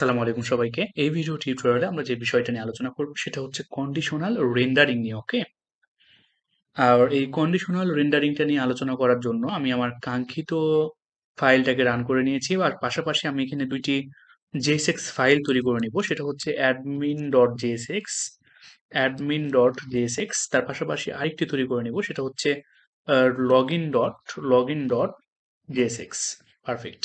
আসসালামু আলাইকুম সবাইকে। এই ভিডিও টিউটোরিয়ালে আমরা যে বিষয়টা নিয়ে আলোচনা করব সেটা হচ্ছে কন্ডিশনাল রেন্ডারিং নিয়ে, ওকে? আর এই কন্ডিশনাল রেন্ডারিংটা নিয়ে আলোচনা করার জন্য আমি আমার কাঙ্ক্ষিত ফাইলটাকে রান করে নিয়েছি আর পাশাপাশি আমি এখানে ২ টি JSX ফাইল তৈরি করে নিব। সেটা হচ্ছে admin.jsx তার পাশাপাশি আরেকটি তৈরি করে নিব সেটা হচ্ছে login.jsx। পারফেক্ট।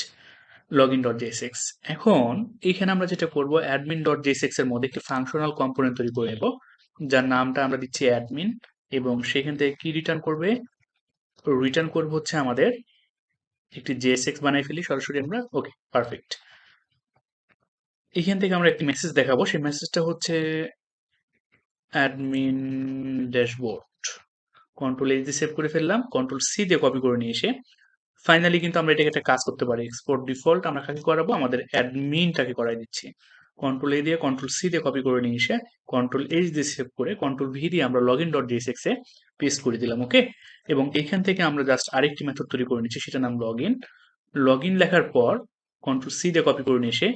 login.jsx। এখন এখানে আমরা যেটা করব admin.jsx এর মধ্যে একটি ফাংশনাল কম্পোনেন্ট তৈরি করে নেব যার নামটা আমরা দিচ্ছি admin এবং সেখান থেকে কি রিটার্ন করবে? রিটার্ন করব হচ্ছে আমাদের একটি JSX বানাই ফেলি সরাসরি আমরা। ওকে, পারফেক্ট। এখান থেকে আমরা একটি মেসেজ দেখাবো। সেই মেসেজটা হচ্ছে admin ড্যাশবোর্ড। কন্ট্রোল এইচ দিয়ে সেভ করে ফেললাম, কন্ট্রোল সি দিয়ে কপি করে নিয়ে এসে ফাইনালি কিন্তু আমরা এটাকে একটা কাজ করতে পারি। এক্সপোর্ট ডিফল্ট আমরা কাকে করাবো? আমাদের অ্যাডমিনটাকে করাই দিচ্ছি। কন্ট্রোল এ দিয়ে কন্ট্রোল সি দিয়ে কপি করে নিয়ে এসে কন্ট্রোল এইচ দিয়ে সেভ করে কন্ট্রোল ভি দিয়ে আমরা লগইন ডট জেএসএক্স এ পেস্ট করে দিলাম, ওকে? এবং এখান থেকে আমরা জাস্ট আরেকটি মেথড তৈরি করে নিচ্ছি, সেটা নাম লগইন। লগইন লেখার পর কন্ট্রোল সি দিয়ে কপি করে নিয়ে এসে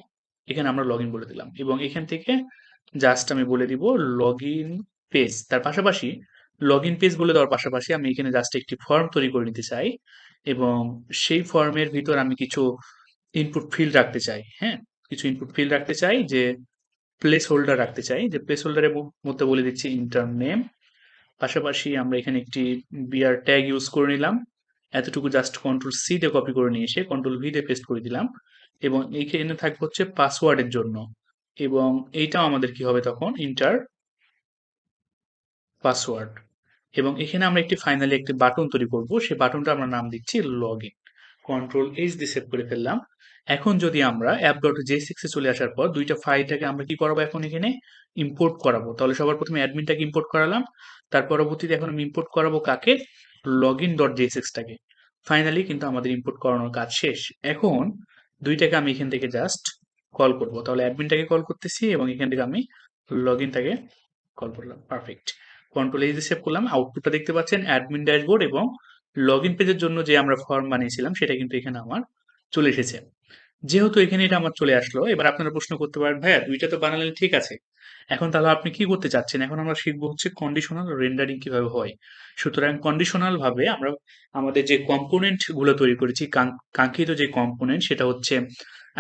এখানে আমরা লগইন বলে দিলাম এবং এখান থেকে জাস্ট আমি বলে দিব লগইন পেজ। তার পাশাপাশি লগইন পেজ বলে দেওয়ার পাশাপাশি আমি এখানে জাস্ট একটি ফর্ম তৈরি করে নিতে চাই এবং সেই ফর্মের ভিতর আমি কিছু ইনপুট ফিল্ড রাখতে চাই। হ্যাঁ, কিছু ইনপুট ফিল্ড রাখতে চাই, যে প্লেস হোল্ডার রাখতে চাই, যে প্লেস হোল্ডারের মধ্যে বলে দিচ্ছি ইন্টার নেম। পাশাপাশি আমরা এখানে একটি বিআর ট্যাগ ইউজ করে নিলাম। এতটুকু জাস্ট কন্ট্রোল সি দিয়ে কপি করে নিয়ে এসে কন্ট্রোল ভি দিয়ে পেস্ট করে দিলাম এবং এইখানে থাকবে হচ্ছে পাসওয়ার্ডের জন্য এবং এইটাও আমাদের কি হবে তখন ইন্টার পাসওয়ার্ড। এবং এখানে আমরা একটি ফাইনালি একটি বাটন তৈরি করব, সেই বাটনটা আমরা নাম দিচ্ছি লগইন। কন্ট্রোল এইচ দিয়ে সেভ করে ফেললাম। এখন যদি আমরা app.jsx এ চলে আসার পর দুইটা ফাইলটাকে আমরা কি করাবো? এখন এখানে ইম্পোর্ট করাবো। তাহলে সবার প্রথমে অ্যাডমিনটাকে ইম্পোর্ট করালাম, তার পরবর্তীতে এখন আমি ইম্পোর্ট করাবো কাকে? login.jsx টাকে। ফাইনালি কিন্তু আমাদের ইম্পোর্ট করানোর কাজ শেষ। এখন দুইটাকে আমি এখান থেকে জাস্ট কল করব। তাহলে অ্যাডমিনটাকে কল করতেছি এবং এখান থেকে আমি লগইনটাকে কল করলাম। পারফেক্ট। কন্ট্রোল এইচ দিয়ে সেভ করলাম। আউটপুটটা দেখতে পাচ্ছেন অ্যাডমিন ড্যাশবোর্ড এবং লগইন পেজের জন্য যে আমরা ফর্ম বানিয়েছিলাম সেটা কিন্তু এখানে আমার চলে এসেছে। যেহেতু এখানে এটা আমার চলে আসলো, এবার আপনারা প্রশ্ন করতে পারেন, ভাইয়া ২ টা তো বানালেন, ঠিক আছে। এখন তাহলে আপনি কি করতে চাচ্ছেন? এখন আমরা শিখবো হচ্ছে কন্ডিশনাল রেন্ডারিং কিভাবে হয়। সুতরাং কন্ডিশনাল ভাবে আমরা আমাদের যে কম্পোনেন্ট গুলো তৈরি করেছি, কাঙ্ক্ষিত যে কম্পোনেন্ট সেটা হচ্ছে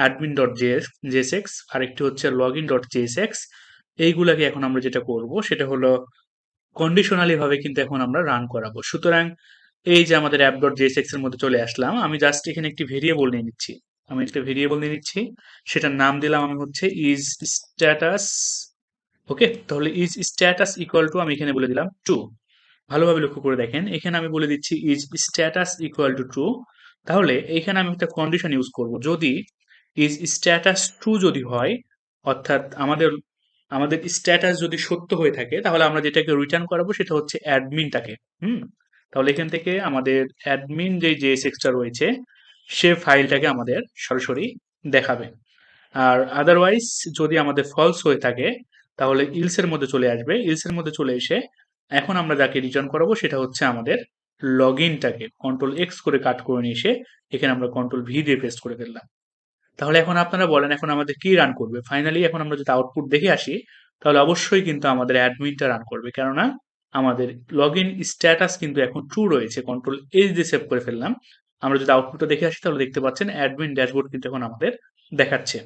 admin.jsx, আরেকটি হচ্ছে login.jsx। এইগুলাকে এখন আমরা যেটা করব সেটা হলো কন্ডিশনালি ভাবে কিন্তু এখন আমরা রান করাবো। সুতরাং এই যে আমাদের app.jsx এর মধ্যে চলে আসলাম, আমি জাস্ট এখানে একটি ভেরিয়েবল নিয়ে নিচ্ছি। আমি একটা ভেরিয়েবল নিয়ে নিচ্ছি, সেটার নাম দিলাম আমি হচ্ছে ইজ স্ট্যাটাস। ওকে, তাহলে ইজ স্ট্যাটাস ইকুয়াল টু আমি এখানে বলে দিলাম ট্রু। ভালোভাবে লক্ষ্য করে দেখেন, এখানে আমি বলে দিচ্ছি is status equal to true. তাহলে এখানে আমি একটা কন্ডিশন ইউজ করব, যদি ইজ স্ট্যাটাস ট্রু যদি হয়, অর্থাৎ আমাদের আমাদের স্ট্যাটাস যদি সত্য হয়ে থাকে, তাহলে আমরা যেটাকে রিটার্ন করাবো সেটা হচ্ছে অ্যাডমিনটাকে। হুম, তাহলে এখান থেকে আমাদের অ্যাডমিন যে জেএসএক্সটা রয়েছে সে ফাইলটাকে আমাদের সরাসরি দেখাবে। আর আদারওয়াইজ যদি আমাদের ফলস হয়ে থাকে তাহলে ইলস এর মধ্যে চলে আসবে। ইলস এর মধ্যে চলে এসে এখন আমরা যাকে রিটার্ন করাবো সেটা হচ্ছে আমাদের লগইনটাকে। কন্ট্রোল এক্স করে কাট করে নিয়ে এসে এখানে আমরা কন্ট্রোল ভি দিয়ে পেস্ট করে ফেললাম। তাহলে এখন আপনারা বলেন এখন আমাদের কি রান করবে? ফাইনালি এখন আমরা যদি আউটপুট দেখে আসি তাহলে অবশ্যই কিন্তু আমাদের অ্যাডমিনটা রান করবে, কেননা আমাদের লগইন স্ট্যাটাস কিন্তু এখন ট্রু রয়েছে। কন্ট্রোল এইচ দিয়ে সেভ করে ফেললাম। আমরা যদি আউটপুটটা দেখে আসি তাহলে দেখতে পাচ্ছেন অ্যাডমিন ড্যাশবোর্ড কিন্তু এখন আমাদের দেখাচ্ছে।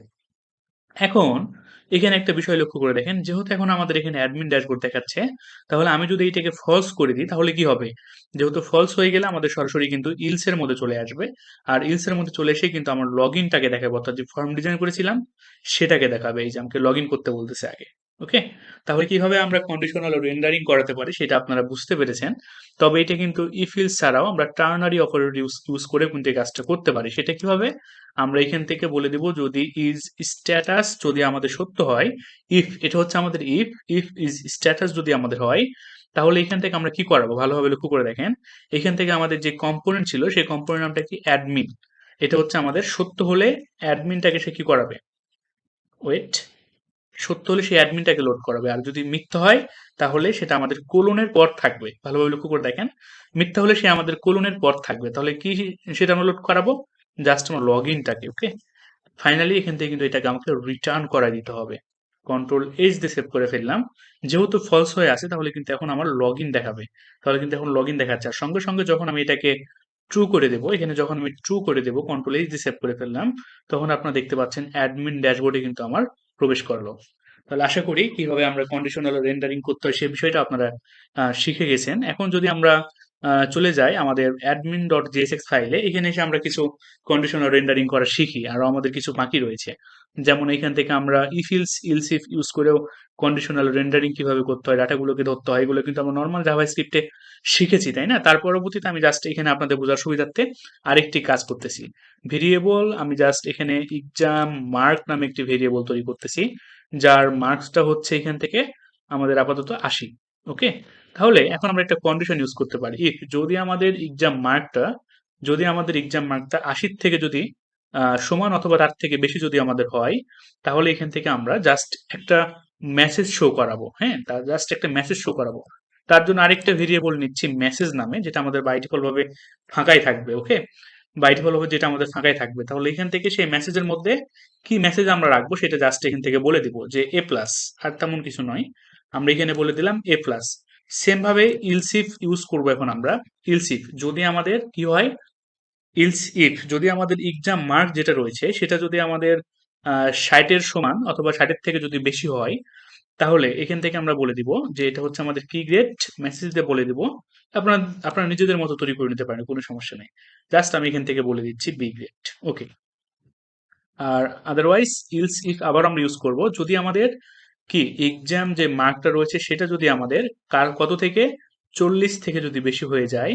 এখন এখানে একটা বিষয় লক্ষ্য করে দেখেন, যেহেতু এখন আমাদের এখানে অ্যাডমিন ড্যাশবোর্ড দেখাচ্ছে, তাহলে আমি যদি এটাকে ফলস করে দিই তাহলে কি হবে? যেহেতু ফলস হয়ে গেলে আমাদের সরাসরি কিন্তু ইলস এর মধ্যে চলে আসবে। আর ইলস এর মধ্যে চলে এসে কিন্তু আমার লগইনটাকে দেখাবে, অর্থাৎ যে ফর্ম ডিজাইন করেছিলাম সেটাকে দেখাবে। এই যে আমাকে লগইন করতে বলতেছে আগে। ওকে? তাহলে কিভাবে আমরা কন্ডিশনাল রেন্ডারিং করাতে পারি সেটা আপনারা বুঝতে পেরেছেন। তবে এটা কিন্তু ইফ ইলস ছাড়াও আমরা টার্নারি অপারেটর ইউজ করে কিন্তু এই কাজটা করতে পারি। সেটা কিভাবে? আমরা এখান থেকে বলে দিব যদি ইজ স্ট্যাটাস যদি আমাদের সত্য হয়, ইফ এটা হচ্ছে আমাদের ইফ ইজ স্ট্যাটাস যদি আমাদের হয়, তাহলে এখান থেকে আমরা কি করাবো? ভালোভাবে লক্ষ্য করে দেখেন। এখান থেকে আমাদের যে কম্পোনেন্ট ছিল সেই কম্পোনেন্ট নামটা কি? অ্যাডমিন। এটা হচ্ছে আমাদের সত্য হলে অ্যাডমিনটাকে সে কি করাবে? ওয়েট। সত্য হলে সেই অ্যাডমিনটাকে লোড করাবে, আর যদি মিথ্যা হয় তাহলে সেটা আমাদের কোলনের পর থাকবে। ভালোভাবে লক্ষ্য করে দেখেন, মিথ্যা হলে সে আমাদের কোলনের পর থাকবে। তাহলে কি সেটা আমরা লোড করাবো? জাস্ট আমার লগ ইনটাকে। ওকে, ফাইনালি এখান থেকে কিন্তু এটাকে আমাকে রিটার্ন করা দিতে হবে। কন্ট্রোল এইচ দিয়ে সেভ করে ফেললাম। যেহেতু ফলস হয়ে আছে তাহলে কিন্তু এখন আমার লগ ইন দেখাবে। তাহলে কিন্তু এখন লগ ইন দেখাচ্ছে। আর সঙ্গে সঙ্গে যখন আমি এটাকে ট্রু করে দেবো, এখানে যখন আমি ট্রু করে দেবো, কন্ট্রোল এইচ দিয়ে সেভ করে ফেললাম, তখন আপনারা দেখতে পাচ্ছেন অ্যাডমিন ড্যাশবোর্ডে কিন্তু আমার প্রবেশ করলো। তাহলে আশা করি কিভাবে আমরা কন্ডিশনাল রেন্ডারিং করতে হয় সে বিষয়টা আপনারা শিখে গেছেন। এখন যদি আমরা চলে যাই আমাদের অ্যাডমিন ডট জেএসএক্স ফাইলে, এখানে এসে আমরা কিছু কন্ডিশনাল রেন্ডারিং করা শিখি। আরো আমাদের কিছু বাকি রয়েছে। যেমন এখান থেকে আমরা if else else if use করেও কন্ডিশনাল রেন্ডারিং কিভাবে করতে হয়, ডাটাগুলোকে ধরতে হয়, এগুলো কিন্তু আমরা নর্মাল জাভা স্ক্রিপ্টে শিখেছি, তাই না? তার পরবর্তীতে আমি জাস্ট এখানে আপনাদের বোঝার সুবিধার্থে আরেকটি কাজ করতেছি। ভেরিয়েবল আমি জাস্ট এখানে এক্সাম মার্ক নামে একটি ভেরিয়েবল তৈরি করতেছি, যার মার্কসটা হচ্ছে এখান থেকে আমাদের আপাতত ৮০। ওকে, তাহলে এখন আমরা একটা কন্ডিশন ইউজ করতে পারি। ইফ যদি আমাদের এক্সাম মার্কটা ৮০ থেকে যদি সমান অথবা তার থেকে বেশি যদি আমাদের হয়, তাহলে এখান থেকে আমরা জাস্ট একটা মেসেজ শো করাবো। হ্যাঁ, তার জাস্ট একটা মেসেজ শো করাবো। তার জন্য আরেকটা ভেরিয়েবল নিচ্ছি মেসেজ নামে, যেটা আমাদের বাই ডিফল্ট ভাবে ফাঁকাই থাকবে। ওকে, বাই ডিফল্ট ভাবে যেটা আমাদের ফাঁকাই থাকবে। তাহলে এখান থেকে সেই মেসেজের মধ্যে কি মেসেজ আমরা রাখবো সেটা জাস্ট এখান থেকে বলে দিব যে এ প্লাস, আর তেমন কিছু নয়। আমরা এখানে বলে দিলাম এ প্লাস। সেম ভাবে ইলসিফ ইউজ করবো এখন আমরা। ইলসিফ যদি আমাদের কি হয়, ইলস ইফ যদি আমাদের এক্সাম মার্ক যেটা রয়েছে সেটা যদি আমাদের ৬০-এর সমান অথবা ৬০-এর থেকে যদি বেশি হয়, তাহলে এখান থেকে আমরা বলে দিব যে এটা হচ্ছে আমাদের কি গ্রেড, মেসেজ দিয়ে বলে দিব। আপনারা আপনারা নিজেদের মতো তৈরি করে নিতে পারেন, কোনো সমস্যা নেই। জাস্ট আমি এখান থেকে বলে দিচ্ছি বি গ্রেড। ওকে, আর আদারওয়াইজ ইলস ইফ আবার আমরা ইউজ করব যদি আমাদের কি এক্সাম যে মার্কটা রয়েছে সেটা যদি আমাদের কার কত থেকে ৪০ থেকে যদি বেশি হয়ে যায়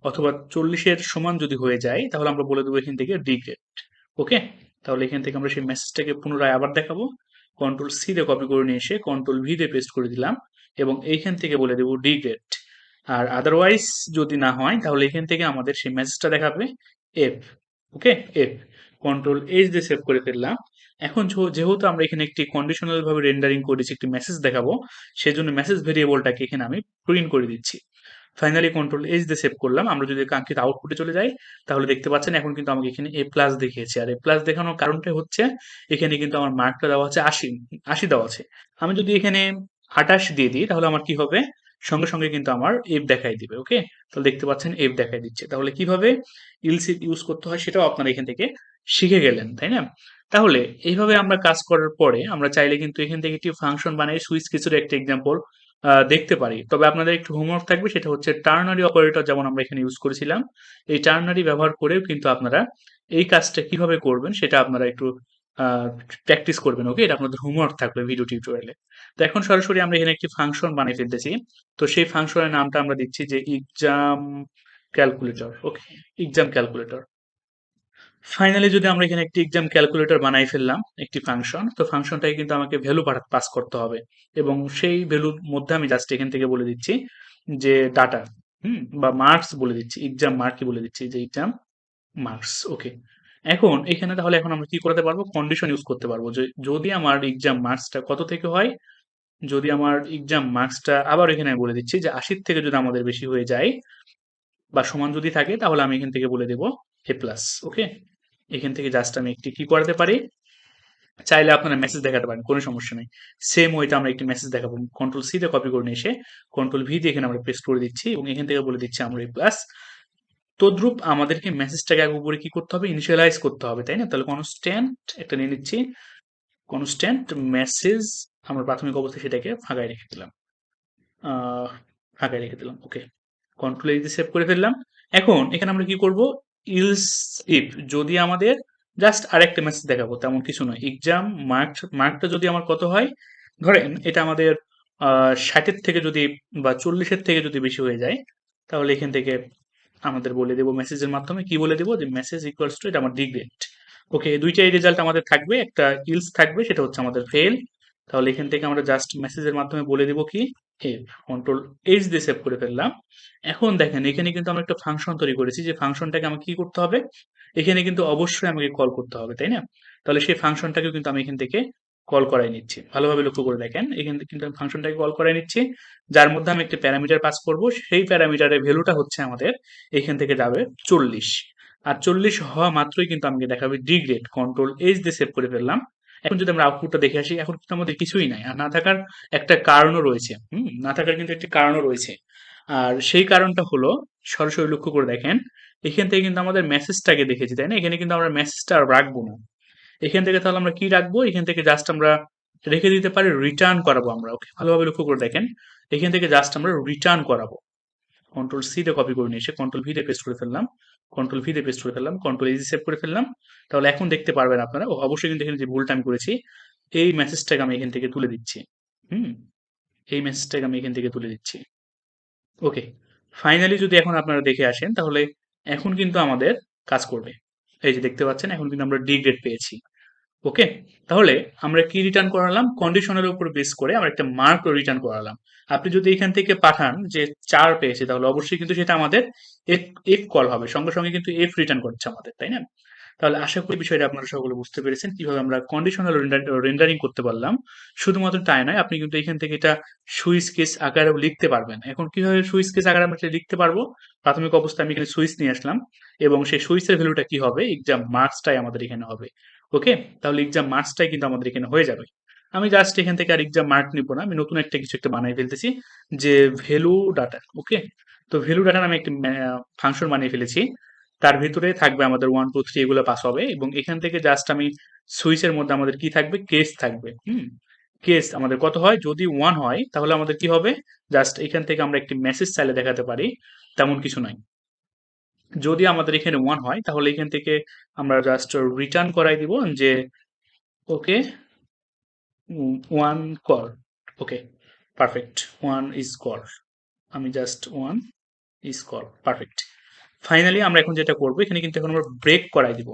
অথবা ৪০-এর সমান যদি হয়ে যায়, তাহলে আমরা বলে দেবো এখান থেকে ডি গ্রেড। ওকে, তাহলে এখান থেকে আমরা সেই মেসেজটাকে পুনরায় আবার দেখাবো। কন্ট্রোল সি দিয়ে কপি করে নিয়ে এসে কন্ট্রোল ভি দিয়ে পেস্ট করে দিলাম এবং এইখান থেকে বলে দেবো ডি গ্রেড। আর আদারওয়াইজ যদি না হয় তাহলে এখান থেকে আমাদের সেই মেসেজটা দেখাবে এফ। ওকে, এফ। কন্ট্রোল এইচ দিয়ে সেভ করে ফেললাম। এখন যেহেতু আমরা এখানে একটি কন্ডিশনাল ভাবে রেন্ডারিং করেছি, একটি মেসেজ দেখাবো, সেজন্য মেসেজ ভেরিয়েবলটাকে এখানে আমি প্রিন্ট করে দিচ্ছি। ফাইনালি কন্ট্রোল এইচ দিয়ে সেভ করলাম। আমরা যদি কাঙ্ক্ষিত আউটপুটে চলে যাই, তাহলে দেখতে পাচ্ছেন এখন কিন্তু আমাকে এখানে এ প্লাস দেখিয়েছে। আর এ প্লাস দেখানোর কারণটা হচ্ছে এখানে কিন্তু আমার মার্কটা দেওয়া আছে ৮০, ৮০ দেওয়া আছে। আমি যদি এখানে ২৮ দিয়ে দিই তাহলে আমার কি হবে, সঙ্গে সঙ্গে কিন্তু আমার এফ দেখাই দিবে। ওকে, তাহলে দেখতে পাচ্ছেন এফ দেখাই দিচ্ছে। তাহলে কিভাবে ইলস ইউজ করতে হয় সেটাও আপনারা এখান থেকে শিখে গেলেন, তাই না? তাহলে এইভাবে আমরা কাজ করার পরে আমরা চাইলে কিন্তু এখান থেকে একটি ফাংশন বানিয়ে সুইচ কিছুর একটা এক্সাম্পল দেখতে পারি। তবে আপনাদের একটু হোমওয়ার্ক থাকবে, সেটা হচ্ছে টার্নারি অপারেটর যেমন আমরা এখানে ইউজ করেছিলাম, এই টার্নারি ব্যবহার করেও কিন্তু আপনারা এই কাজটা কিভাবে করবেন সেটা আপনারা একটু প্র্যাকটিস করবেন। ওকে, এটা আপনাদের হোমওয়ার্ক থাকবে ভিডিও টিউটোরিয়ালে। তো এখন সরাসরি আমরা এখানে একটি ফাংশন বানিয়ে ফেলতেছি। তো সেই ফাংশনের নামটা আমরা দিচ্ছি যে এক্সাম ক্যালকুলেটর। ওকে, এক্সাম ক্যালকুলেটর। ফাইনালি যদি আমরা এখানে একটি এক্সাম ক্যালকুলেটর বানাই ফেললাম, একটি ফাংশন, তো ফাংশনটাকে কিন্তু আমাকে ভ্যালু পাস করতে হবে এবং সেই ভ্যালুর মধ্যে আমি জাস্ট এখান থেকে বলে দিচ্ছি যে ডাটা, বা মার্কস বলে দিচ্ছি, এক্সাম মার্কই বলে দিচ্ছি যে এক্সাম মার্কস। ওকে, এখন এখানে তাহলে এখন আমরা কি করতে পারবো, কন্ডিশন ইউজ করতে পারবো যে যদি আমার এক্সাম মার্কসটা কত থেকে হয়, যদি আমার এক্সাম মার্কসটা আবার এখানে আমি বলে দিচ্ছি যে ৮০ থেকে যদি আমাদের বেশি হয়ে যায় বা সমান যদি থাকে, তাহলে আমি এখান থেকে বলে দেব এ প্লাস। ওকে, এখান থেকে জাস্ট আমি একটি কি করতে পারি, চাইলে আপনারা মেসেজ দেখাতে পারেন, কোনো সমস্যা নেই। সেম ওইটা আমরা একটি মেসেজ দেখাবো। কন্ট্রোল সি দিয়ে কপি করে নিয়ে এসে কন্ট্রোল ভি দিয়ে এখানে আমরা পেস্ট করে দিচ্ছি এবং এখান থেকে বলে দিচ্ছি আমরা এ প্লাস। তদ্রুপ আমাদেরকে মেসেজটাকে আগে উপরে কি করতে হবে, ইনিশিয়ালাইজ করতে হবে, তাই না? তাহলে কনস্ট্যান্ট একটা নিয়ে নিচ্ছি, কনস্ট্যান্ট মেসেজ আমরা প্রাথমিক অবস্থায় সেটাকে ফাঁকায় রেখে দিলাম, আহ, ফাঁকায় রেখে দিলাম। ওকে, কন্ট্রোল এই সেভ করে ফেললাম। এখন এখানে আমরা কি করব, ইলস ইফ যদি আমাদের জাস্ট আরেকটা মেসেজ দেখাবো, তেমন কিছু নয়। এক্সাম মার্কটা যদি আমার কত হয়, ধরেন এটা আমাদের ৬০-এর থেকে যদি বা ৪০-এর থেকে যদি বেশি হয়ে যায়, তাহলে এখান থেকে আমাদের বলে দেবো মেসেজের মাধ্যমে কি বলে দেবো যে মেসেজ ইকুয়ালস টু এটা আমার ডিগ্রেড। ওকে, দুইটাই রেজাল্ট আমাদের থাকবে, একটা ইলস থাকবে সেটা হচ্ছে আমাদের ফেল। তাহলে এখান থেকে আমরা জাস্ট মেসেজের মাধ্যমে বলে দেবো কি এফ। কন্ট্রোল এইচ দিয়ে সেভ করে ফেললাম। এখন দেখেন এখানে কিন্তু আমরা একটা ফাংশন তৈরি করেছি, যে ফাংশনটাকে আমাকে কি করতে হবে, এখানে কিন্তু অবশ্যই আমাকে কল করতে হবে, তাই না? তাহলে সেই ফাংশনটাকেও কিন্তু আমি এখান থেকে কল করাই নিচ্ছি। ভালোভাবে লক্ষ্য করে দেখেন, এখান থেকে কিন্তু আমি ফাংশনটাকে কল করাই নিচ্ছি, যার মধ্যে আমি একটা প্যারামিটার পাস করব। সেই প্যারামিটারের ভ্যালুটা হচ্ছে আমাদের এখান থেকে যাবে ৪০। আর 40 হওয়া মাত্রই কিন্তু আমাকে দেখাবে ডি গ্রেড। কন্ট্রোল এইচ দিয়ে সেভ করে ফেললাম। এখন যদি আমরা আউটপুটটা দেখে আসি, এখন কিন্তু আমাদের কিছুই নাই, আর না থাকার একটা কারণও রয়েছে। না থাকার কিন্তু একটি কারণও রয়েছে। আর সেই কারণটা হলো, সরাসরি লক্ষ্য করে দেখেন, এখান থেকে কিন্তু আমাদের মেসেজটাকে দেখেছি, তাই না? এখানে কিন্তু আমরা মেসেজটা আর রাখবো না। এখান থেকে তাহলে আমরা কি রাখবো? এখান থেকে জাস্ট আমরা রেখে দিতে পারি রিটার্ন করাবো আমরা। ওকে, ভালোভাবে লক্ষ্য করে দেখেন, এখান থেকে জাস্ট আমরা রিটার্ন করাবো। কন্ট্রোল সি তে কপি করে নিয়ে এসে কন্ট্রোল ভি তে পেস্ট করে ফেললাম, কন্ট্রোল ভি তে পেস্ট করে ফেললাম, কন্ট্রোল ইজি সেভ করে ফেললাম। তাহলে এখন দেখতে পারবেন আপনারা, অবশ্যই কিন্তু এখানে যে ভুলটা আমি করেছি, এই মেসেজটাকে আমি এখান থেকে তুলে দিচ্ছি। হুম এই মেসেজটাকে আমি এখান থেকে তুলে দিচ্ছি। ওকে, ফাইনালি যদি এখন আপনারা দেখে আসেন, তাহলে এখন কিন্তু আমাদের কাজ করবে। এই যে দেখতে পাচ্ছেন, এখন কিন্তু আমরা ডি গ্রেড পেয়েছি। ওকে, তাহলে আমরা কি রিটার্ন করালাম? কন্ডিশনের উপর বেস করে আমরা একটা মার্ক রিটার্ন করালাম। আপনি যদি এখান থেকে পাঠান যে 4 পেয়েছে, তাহলে অবশ্যই কিন্তু সেটা আমাদের এফ এফ কল হবে, সঙ্গে সঙ্গে কিন্তু এফ রিটার্ন করছে আমাদের, তাই না? তাহলে আশা করি বিষয়টা আপনারা সকলে বুঝতে পেরেছেন, কিভাবে আমরা কন্ডিশনাল রেন্ডারিং করতে পারলাম। শুধুমাত্র তাই নয়, আপনি কিন্তু এখান থেকে এটা সুইচ কেস আকারেও লিখতে পারবেন। এখন কিভাবে সুইচ কেস আকারে আমরা এটা লিখতে পারবো? প্রাথমিক অবস্থায় আমি এখানে সুইচ নিয়ে আসলাম, এবং সেই সুইচের ভ্যালুটা কি হবে? এক্সাম মার্কসটাই আমাদের এখানে হবে। ওকে, তাহলে এক্সাম মার্কসটাই কিন্তু আমাদের এখানে হয়ে যাবে। আমি জাস্ট এখান থেকে আর এক্সাম মার্ক নিব না, আমি নতুন একটা কিছু একটা বানিয়ে ফেলতেছি, যে ভ্যালু ডাটা। ওকে, তো ভ্যালু ডাটা আমি একটা ফাংশন বানিয়ে ফেলেছি। তার ভিতরে থাকবে আমাদের 1 2 3 এগুলো পাস হবে, এবং এখান থেকে জাস্ট আমি সুইচের মধ্যে আমাদের কি থাকবে? কেস থাকবে। কেস আমাদের কত হয়? যদি 1 হয় তাহলে আমাদের কি হবে? জাস্ট এখান থেকে আমরা একটি মেসেজ চাইলে দেখাতে পারি, তেমন কিছু নাই। যদি আমাদের এখানে 1 হয় তাহলে এখান থেকে আমরা জাস্ট রিটার্ন করাই দিব যে okay, 1 call. Okay, perfect, 1 is call. আমি just 1 is call, perfect. Finally আমরা এখন যেটা করবো, এখানে কিন্তু এখন আমরা ব্রেক করাই দিব।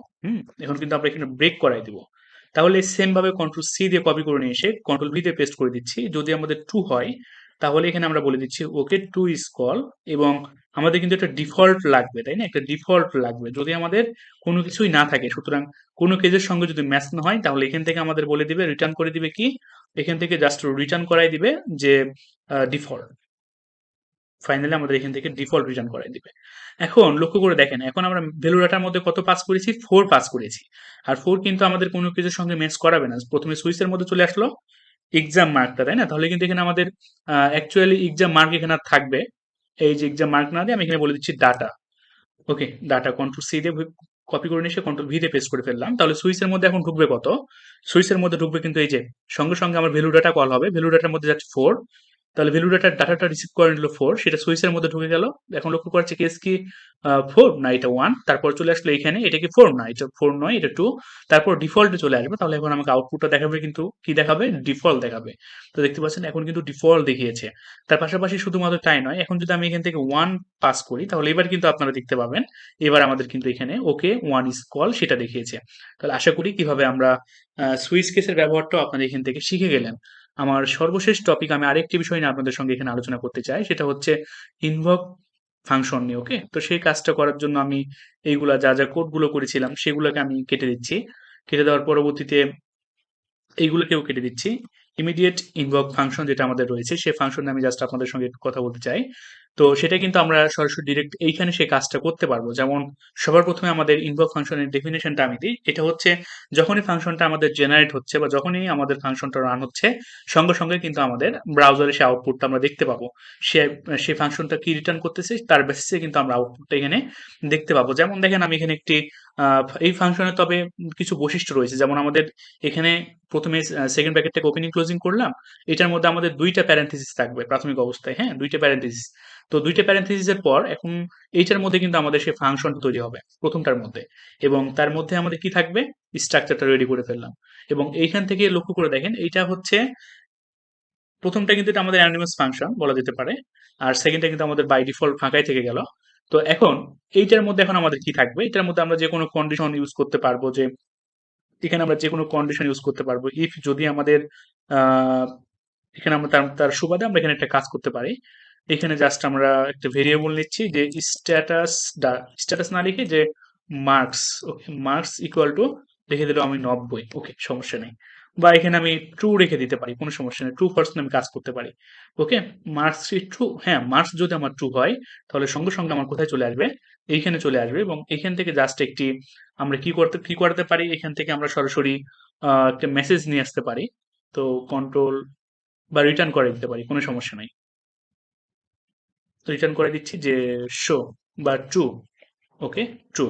এখন কিন্তু আমরা এখানে ব্রেক করাই দিব। তাহলে সেম ভাবে কন্ট্রোল সি দিয়ে কপি করে নিয়ে এসে কন্ট্রোল ভি তে পেস্ট করে দিচ্ছি। যদি আমাদের টু হয় তাহলে এখানে আমরা বলে দিচ্ছি ওকে, টু ইজ কল। এবং আমাদের কিন্তু একটা ডিফল্ট লাগবে, তাই না? একটা ডিফল্ট লাগবে যদি আমাদের কোনো কিছুই না থাকে। সুতরাং কোনো কেজের সঙ্গে যদি ম্যাচ না হয়, তাহলে এখান থেকে আমাদের বলে দিবে, রিটার্ন করে দিবে কি, এখান থেকে জাস্ট রিটার্ন করাই দিবে যে ডিফল্ট। ফাইনালি আমাদের এখান থেকে ডিফল্ট রিটার্ন করাই দিবে। এখন লক্ষ্য করে দেখেন, এখন আমরা ভ্যালু ডাটার মধ্যে কত পাস করেছি? 4 পাস করেছি। আর 4 কিন্তু আমাদের কোনো কিছুর সঙ্গে ম্যাচ করাবে না। প্রথমে সুইচের মধ্যে চলে আসলো এক্সাম মার্কটা, তাই না? তাহলে কিন্তু এখানে আমাদের অ্যাকচুয়ালি এক্সাম মার্ক এখানে আর থাকবে। এই যে এক্সাম মার্ক না দিয়ে আমি এখানে বলে দিচ্ছি ডাটা। ওকে, ডাটা কন্ট্রোল সি দিয়ে কপি করে নিয়ে এসে কন্ট্রোল ভি তে পেস্ট করে ফেললাম। তাহলে সুইচের মধ্যে এখন ঢুকবে কত? সুইচের মধ্যে ঢুকবে কিন্তু এই যে সঙ্গে সঙ্গে আমার ভ্যালু ডাটা কল হবে। ভ্যালু ডাটার মধ্যে যাচ্ছে 4। তাহলে ভ্যালু ডাটাটা রিসিভ করে নিল 4, সেটা সুইচের মধ্যে ঢুকে গেল। এখন লক্ষ্য করছে কেস কি 4 না এটা 1। তারপর চলে আসলো এখানে, এটা কি 4 না এটা 4 নয়, এটা 2। তারপর ডিফল্টে চলে আসবে। তাহলে এখন আমাকে আউটপুটটা দেখাবে, কিন্তু কি দেখাবে? ডিফল্ট দেখাবে। তো দেখতে পাচ্ছেন এখন কিন্তু ডিফল্ট দেখিয়েছে। তার পাশাপাশি শুধুমাত্র তাই নয়, এখন যদি আমি এখান থেকে 1 পাস করি, তাহলে এবার কিন্তু আপনারা দেখতে পাবেন, এবার আমাদের কিন্তু এখানে ওকে 1 ইজ কল সেটা দেখিয়েছে। তাহলে আশা করি কিভাবে আমরা সুইচ কেসের ব্যবহারটাও আপনারা এখান থেকে শিখে গেলেন। আমার সর্বশেষ টপিক, আমি আরেকটি বিষয় নিয়ে আপনাদের সঙ্গে এখানে আলোচনা করতে চাই, সেটা হচ্ছে ইনভক ফাংশন নিয়ে। ওকে, তো সেই কাজটা করার জন্য আমি এইগুলা যা যা কোডগুলো করেছিলাম সেগুলোকে আমি কেটে দিচ্ছি। কেটে দেওয়ার পরবর্তীতে এইগুলোকেও কেটে দিচ্ছি। ইমিডিয়েট ইনভক ফাংশন যেটা আমাদের রয়েছে, সেই ফাংশনে আমি জাস্ট আপনাদের সঙ্গে একটু কথা বলতে চাই। তো সেটা কিন্তু আমরা সরাসরি ডিরেক্ট এইখানে সেই কাজটা করতে পারবো। যেমন সবার প্রথমে আমাদের ইনভক ফাংশনের ডেফিনেশনটা আমি দিই। এটা হচ্ছে, যখনই ফাংশনটা আমাদের জেনারেট হচ্ছে বা যখনই আমাদের ফাংশনটা রান হচ্ছে, সঙ্গে সঙ্গে কিন্তু আমাদের ব্রাউজারে সেই আউটপুটটা আমরা দেখতে পাবো। সে সেই ফাংশনটা কি রিটার্ন করতেছে তার বেসিসে কিন্তু আমরা আউটপুটটা এখানে দেখতে পাবো। যেমন দেখেন, আমি এখানে একটি এই ফাংশনের তবে কিছু বৈশিষ্ট্য রয়েছে। যেমন আমাদের এখানে প্রথমে সেকেন্ড ব্র্যাকেটটাকে ওপেনিং ক্লোজিং করলাম, এটার মধ্যে আমাদের 2টা প্যারেনথেসিস থাকবে প্রাথমিক অবস্থায়। হ্যাঁ, 2টা প্যারেনথেসিস। তো 2টা প্যারেনথেসিসের পর এখন এইটার মধ্যে কিন্তু আমাদের সেই ফাংশনটা তৈরি হবে প্রথমটার মধ্যে, এবং তার মধ্যে আমাদের কি থাকবে? স্ট্রাকচারটা রেডি করে ফেললাম। এবং এইখান থেকে লক্ষ্য করে দেখেন, এইটা হচ্ছে প্রথমটা কিন্তু এটা আমাদের অ্যানোনিমাস ফাংশন বলা যেতে পারে, আর সেকেন্ডটা কিন্তু আমাদের বাই ডিফল্ট ফাঁকাই থেকে গেল। তো এখন এইটার মধ্যে এখন আমাদের কি থাকবে? এটার মধ্যে আমরা যে কোনো কন্ডিশন ইউজ করতে পারবো, যে এখানে আমরা যে কোনো কন্ডিশন ইউজ করতে পারবো। ইফ যদি আমাদের আহ এখানে আমরা তার তার সুবাদে আমরা এখানে একটা কাজ করতে পারি। এখানে জাস্ট আমরা একটা ভেরিয়েবল নিচ্ছি, যে স্ট্যাটাস, স্ট্যাটাস না লিখে যে marks. Okay, marks equal to লিখে দিলাম আমি 90। ওকে, সমস্যা নেই। বা এখানে আমি ট্রু রেখে দিতে পারি, কোনো সমস্যা নেই, ট্রু ফলস আমি কাজ করতে পারি। ওকে, মার্কস ট্রু, হ্যাঁ মার্কস যদি আমার ট্রু হয় তাহলে সঙ্গে সঙ্গে আমার কোথায় চলে আসবে, এইখানে চলে আসবে, এবং এখান থেকে জাস্ট একটি আমরা কি করতে পারি, এখান থেকে আমরা সরাসরি একটা মেসেজ নিয়ে আসতে পারি। তো কন্ট্রোল বা রিটার্ন করে দিতে পারি, কোনো সমস্যা নাই। রিটার্ন করে দিচ্ছি যে শো বা ট্রু। ওকে, ট্রু,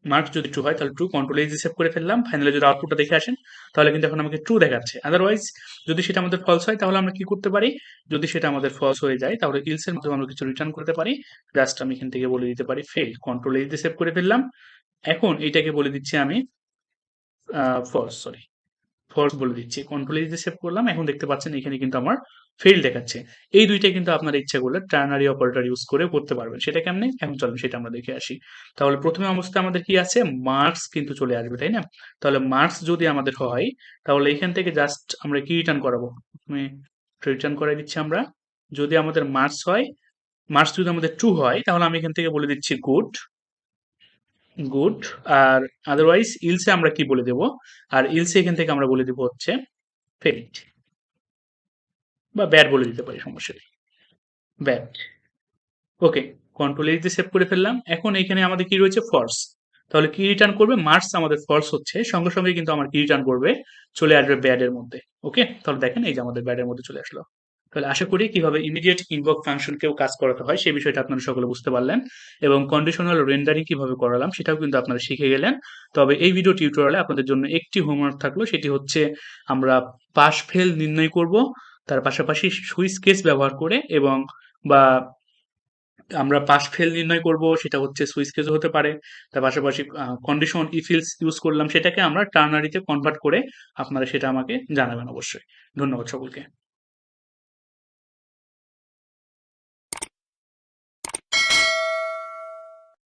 মার্কস যদি ট্রু হয় তাহলে ট্রু, কন্ট্রোল এইচ সেভ করে ফেললাম। ফাইনালি যদি আউটপুটটা দেখে আসেন তাহলে কিন্তু এখন আমাকে ট্রু দেখাচ্ছে। আদারওয়াইজ যদি সেটা আমাদের ফলস হয় তাহলে আমরা কি করতে পারি, যদি সেটা আমাদের ফলস হয়ে যায় তাহলে ইলস এর মাধ্যমে আমরা কিছু রিটার্ন করতে পারি। জাস্ট আমি এখান থেকে বলে দিতে পারি ফেল, কন্ট্রোল এইচ সেভ করে ফেললাম। এখন এটাকে বলে দিচ্ছি আমি ফলস, সরি ফলস বলে দিচ্ছি, কন্ট্রোল এইচ দিয়ে সেভ করলাম। এখন দেখতে পাচ্ছেন এখানে কিন্তু আমার ফেল দেখাচ্ছে। এই দুইটা কিন্তু আপনার ইচ্ছা করলে টার্নারি অপারেটর ইউজ করে করতে পারবেন। সেটা কেমনে, এখন চলুন সেটা আমরা দেখে আসি। তাহলে প্রথমে অবস্থায় আমাদের কি আছে, মার্কস কিন্তু চলে আসবে, তাই না? তাহলে মার্কস যদি আমাদের হয় তাহলে এখান থেকে জাস্ট আমরা কি রিটার্ন করাবো, প্রথমে রিটার্ন করে দিচ্ছি আমরা। যদি আমাদের মার্কস হয়, মার্কস যদি আমাদের ট্রু হয় তাহলে আমি এখান থেকে বলে দিচ্ছি গুড, গুড। আর আদারওয়াইজ ইলসে আমরা কি বলে দেব, আর ইলসে এখান থেকে আমরা বলে দেব হচ্ছে ফেইল্ড, বা ব্যাড বলে দিতে পারি, সমস্যা নেই, ব্যাড। ওকে, কন্ট্রোল এইচ দিয়ে সেভ করে ফেললাম। এখন এখানে আমাদের কি রয়েছে, ফলস। তাহলে কি রিটার্ন করবে, মার্কস আমাদের ফলস হচ্ছে, সঙ্গে সঙ্গে কিন্তু আমার কি রিটার্ন করবে, চলে আসবে ব্যাড এর মধ্যে। ওকে, তাহলে দেখেন এই যে আমাদের ব্যাড এর মধ্যে চলে আসলো। তাহলে আশা করি কিভাবে ইমিডিয়েট ইনভক ফাংশনকেও কাজ করাতে হয় সেই বিষয়টা আপনারা সকলে বুঝতে পারলেন, এবং কন্ডিশনাল রেন্ডারিং কিভাবে করালাম সেটাও কিন্তু আপনারা শিখে গেলেন। তবে এই ভিডিও টিউটোরিয়ালে আপনাদের জন্য একটি হোমওয়ার্ক থাকলো, সেটি হচ্ছে আমরা পাস ফেল নির্ণয় করব, তার পাশাপাশি সুইচ কেস ব্যবহার করে, এবং বা আমরা পাস ফেল নির্ণয় করব, সেটা হচ্ছে সুইচ কেসও হতে পারে। তার পাশাপাশি কন্ডিশন ইফ এলস ইউজ করলাম, সেটাকে আমরা টার্নারিতে কনভার্ট করে আপনারা সেটা আমাকে জানাবেন অবশ্যই। ধন্যবাদ সকলকে।